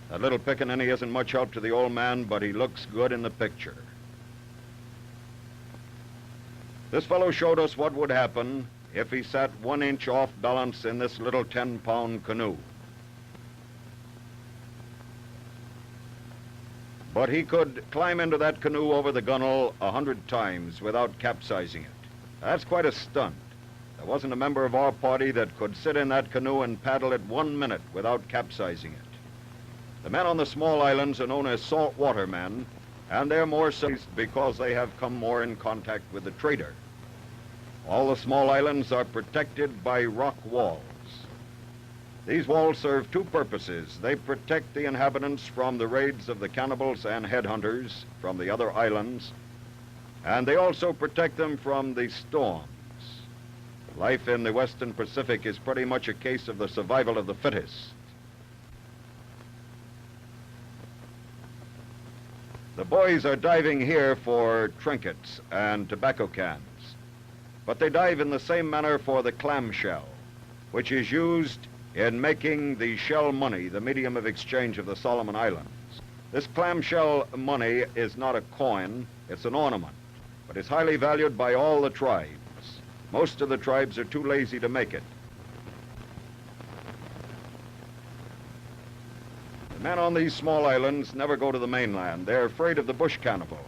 That little pickaninny isn't much help to the old man, but he looks good in the picture. This fellow showed us what would happen if he sat 1 inch off balance in this little 10-pound canoe. But he could climb into that canoe over the gunwale 100 times without capsizing it. That's quite a stunt. There wasn't a member of our party that could sit in that canoe and paddle it 1 minute without capsizing it. The men on the small islands are known as saltwater men, and they're more so because they have come more in contact with the trader. All the small islands are protected by rock walls. These walls serve two purposes. They protect the inhabitants from the raids of the cannibals and headhunters from the other islands, and they also protect them from the storms. Life in the Western Pacific is pretty much a case of the survival of the fittest. The boys are diving here for trinkets and tobacco cans, but they dive in the same manner for the clamshell, which is used in making the shell money, the medium of exchange of the Solomon Islands. This clamshell money is not a coin, it's an ornament, but it's highly valued by all the tribes. Most of the tribes are too lazy to make it. The men on these small islands never go to the mainland. They're afraid of the bush cannibals.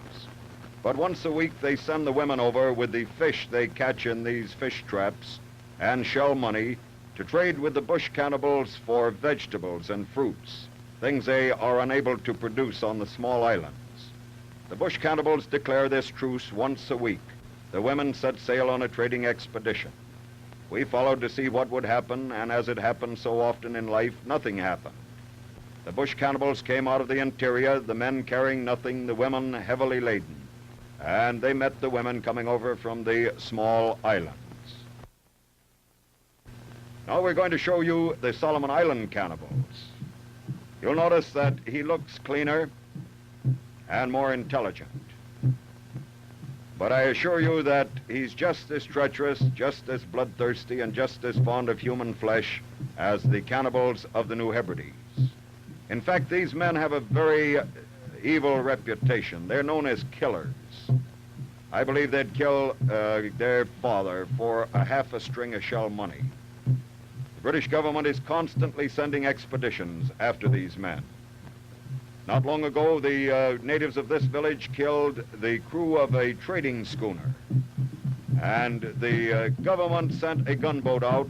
But once a week they send the women over with the fish they catch in these fish traps and shell money to trade with the bush cannibals for vegetables and fruits, things they are unable to produce on the small islands. The bush cannibals declare this truce once a week. The women set sail on a trading expedition. We followed to see what would happen, and as it happens so often in life, nothing happened. The bush cannibals came out of the interior, the men carrying nothing, the women heavily laden. And they met the women coming over from the small islands. Now we're going to show you the Solomon Island cannibals. You'll notice that he looks cleaner and more intelligent. But I assure you that he's just as treacherous, just as bloodthirsty, and just as fond of human flesh as the cannibals of the New Hebrides. In fact, these men have a very evil reputation. They're known as killers. I believe they'd kill their father for a half a string of shell money. The British government is constantly sending expeditions after these men. Not long ago, the natives of this village killed the crew of a trading schooner. And the government sent a gunboat out,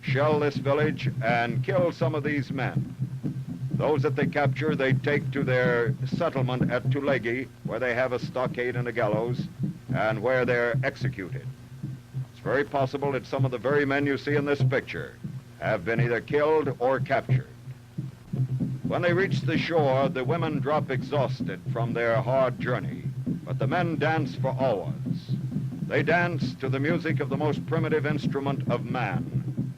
shell this village, and kill some of these men. Those that they capture, they take to their settlement at Tulagi, where they have a stockade and a gallows, and where they're executed. It's very possible that some of the very men you see in this picture have been either killed or captured. When they reach the shore, the women drop exhausted from their hard journey, but the men dance for hours. They dance to the music of the most primitive instrument of man,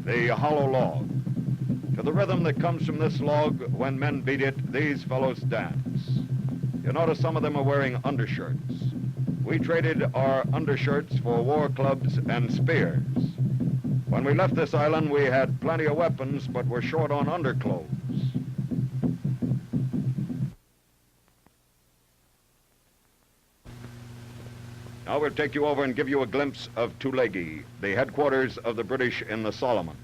the hollow log. To the rhythm that comes from this log, when men beat it, these fellows dance. You notice some of them are wearing undershirts. We traded our undershirts for war clubs and spears. When we left this island, we had plenty of weapons, but were short on underclothes. Now we'll take you over and give you a glimpse of Tulagi, the headquarters of the British in the Solomons.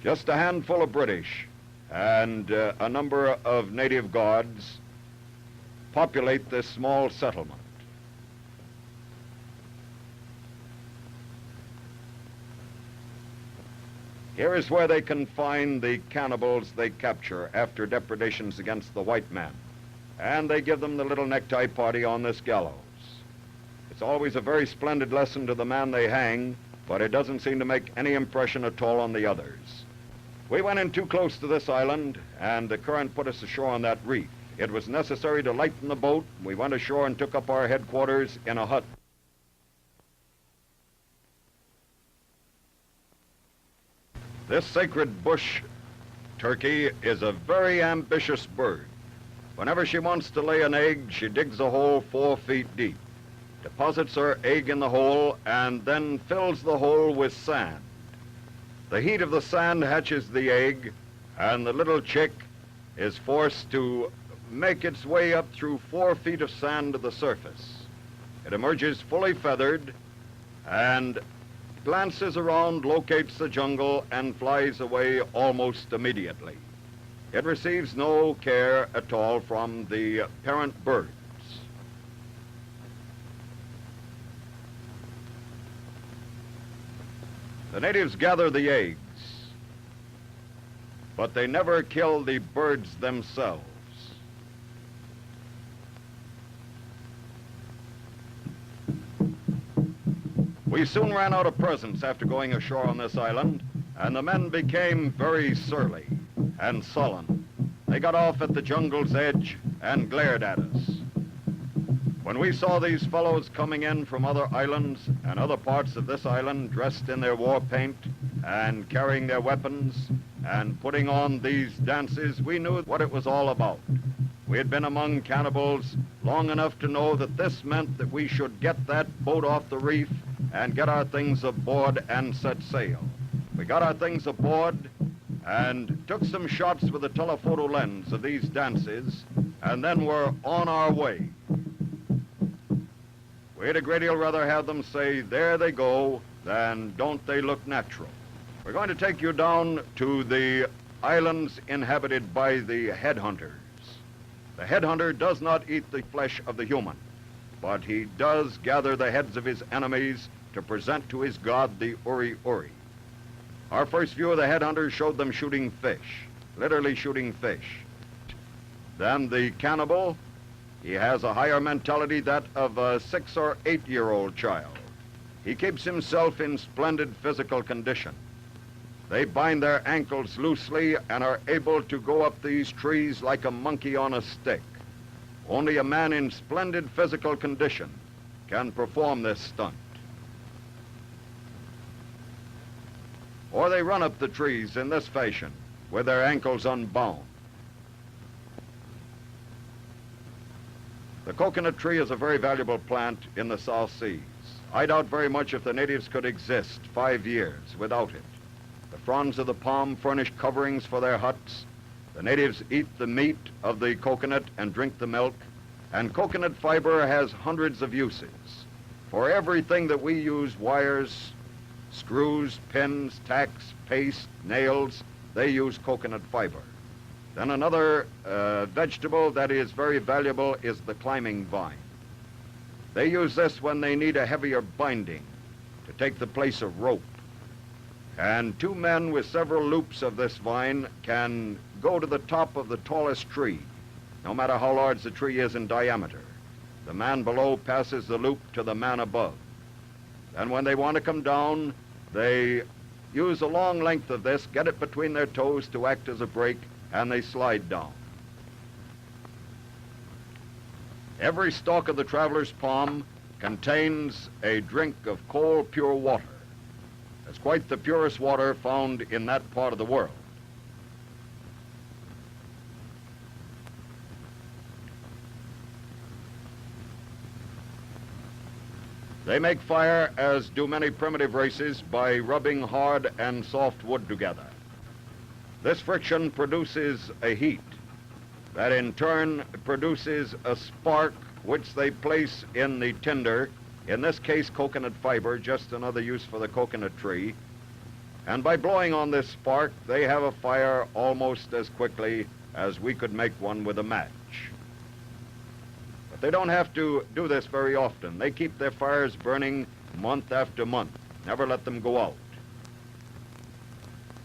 Just a handful of British and a number of native guards populate this small settlement. Here is where they confine the cannibals they capture after depredations against the white men. And they give them the little necktie party on this gallows. It's always a very splendid lesson to the man they hang, but it doesn't seem to make any impression at all on the others. We went in too close to this island, and the current put us ashore on that reef. It was necessary to lighten the boat. We went ashore and took up our headquarters in a hut. This sacred bush turkey is a very ambitious bird. Whenever she wants to lay an egg, she digs a hole 4 feet deep, deposits her egg in the hole, and then fills the hole with sand. The heat of the sand hatches the egg, and the little chick is forced to make its way up through 4 feet of sand to the surface. It emerges fully feathered and glances around, locates the jungle, and flies away almost immediately. It receives no care at all from the parent birds. The natives gather the eggs, but they never kill the birds themselves. We soon ran out of presents after going ashore on this island, and the men became very surly and sullen. They got off at the jungle's edge and glared at us. When we saw these fellows coming in from other islands and other parts of this island dressed in their war paint and carrying their weapons and putting on these dances, we knew what it was all about. We had been among cannibals long enough to know that this meant that we should get that boat off the reef and get our things aboard and set sail. We got our things aboard and took some shots with a telephoto lens of these dances, and then were on our way. We'd a great deal rather have them say, "There they go," than "Don't they look natural?" We're going to take you down to the islands inhabited by the headhunters. The headhunter does not eat the flesh of the human, but he does gather the heads of his enemies to present to his god, the Uri-Uri. Our first view of the headhunters showed them shooting fish, literally shooting fish. Then the cannibal, he has a higher mentality, that of a 6 or 8-year-old child. He keeps himself in splendid physical condition. They bind their ankles loosely and are able to go up these trees like a monkey on a stick. Only a man in splendid physical condition can perform this stunt. Or they run up the trees in this fashion, with their ankles unbound. The coconut tree is a very valuable plant in the South Seas. I doubt very much if the natives could exist 5 years without it. The fronds of the palm furnish coverings for their huts. The natives eat the meat of the coconut and drink the milk. And coconut fiber has hundreds of uses. For everything that we use, wires, screws, pins, tacks, paste, nails, they use coconut fiber. Then another vegetable that is very valuable is the climbing vine. They use this when they need a heavier binding to take the place of rope. And 2 men with several loops of this vine can go to the top of the tallest tree, no matter how large the tree is in diameter. The man below passes the loop to the man above. And when they want to come down, they use a long length of this, get it between their toes to act as a brake, and they slide down. Every stalk of the traveler's palm contains a drink of cold, pure water. It's quite the purest water found in that part of the world. They make fire, as do many primitive races, by rubbing hard and soft wood together. This friction produces a heat that in turn produces a spark which they place in the tinder, in this case coconut fiber, just another use for the coconut tree. And by blowing on this spark, they have a fire almost as quickly as we could make one with a match. But they don't have to do this very often. They keep their fires burning month after month, never let them go out.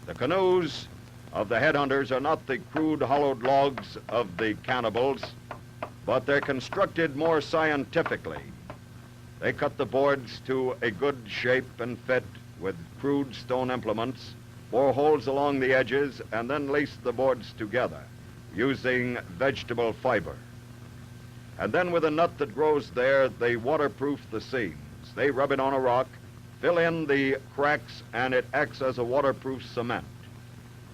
The canoes of the headhunters are not the crude hollowed logs of the cannibals, but they're constructed more scientifically. They cut the boards to a good shape and fit with crude stone implements, bore holes along the edges, and then lace the boards together using vegetable fiber. And then with a nut that grows there, they waterproof the seams. They rub it on a rock, fill in the cracks, and it acts as a waterproof cement.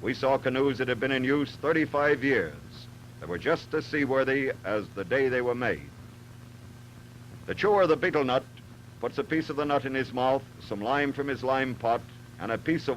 We saw canoes that had been in use 35 years that were just as seaworthy as the day they were made. The chewer of the betel nut puts a piece of the nut in his mouth, some lime from his lime pot, and a piece of